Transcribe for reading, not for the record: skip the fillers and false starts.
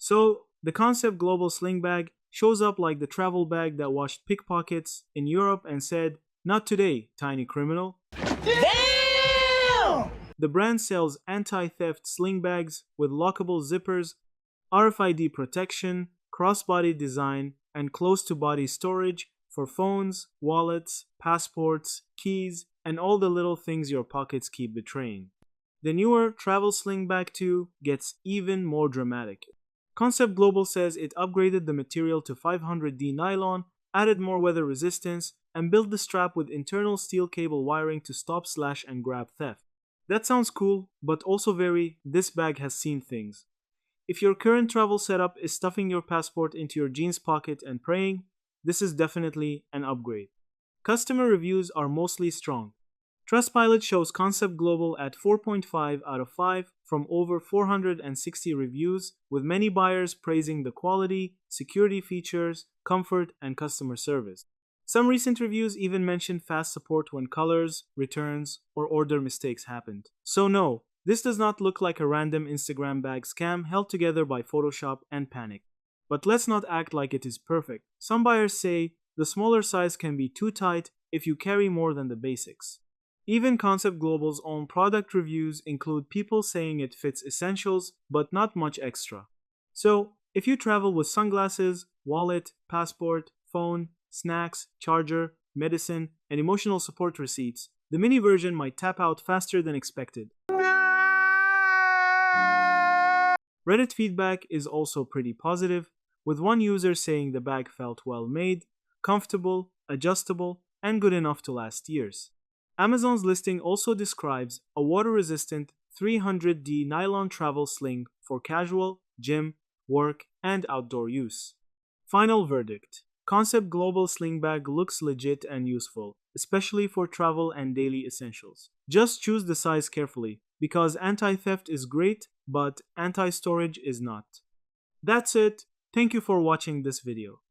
So, the Concept Global Sling bag shows up like the travel bag that watched pickpockets in Europe and said, "Not today, tiny criminal." Damn! The brand sells anti theft sling bags with lockable zippers, RFID protection, crossbody design, and close to body storage for phones, wallets, passports, keys, and all the little things your pockets keep betraying. The newer Travel Sling Bag 2 gets even more dramatic. Concept Global says it upgraded the material to 500D nylon, added more weather resistance, and built the strap with internal steel cable wiring to stop slash and grab theft. That sounds cool, but also very "this bag has seen things." If your current travel setup is stuffing your passport into your jeans pocket and praying, this is definitely an upgrade. Customer reviews are mostly strong. Trustpilot shows Concept Global at 4.5 out of 5 from over 460 reviews, with many buyers praising the quality, security features, comfort, and customer service. Some recent reviews even mentioned fast support when colors, returns, or order mistakes happened. So, no, this does not look like a random Instagram bag scam held together by Photoshop and panic. But let's not act like it is perfect. Some buyers say the smaller size can be too tight if you carry more than the basics. Even Concept Global's own product reviews include people saying it fits essentials but not much extra. So, if you travel with sunglasses, wallet, passport, phone, snacks, charger, medicine, and emotional support receipts, the mini version might tap out faster than expected. Reddit feedback is also pretty positive, with one user saying the bag felt well made, comfortable, adjustable, and good enough to last years. Amazon's listing also describes a water-resistant 300D nylon travel sling for casual, gym, work, and outdoor use. Final verdict: Concept Global Sling Bag looks legit and useful, especially for travel and daily essentials. Just choose the size carefully, because anti-theft is great, but anti-storage is not. That's it. Thank you for watching this video.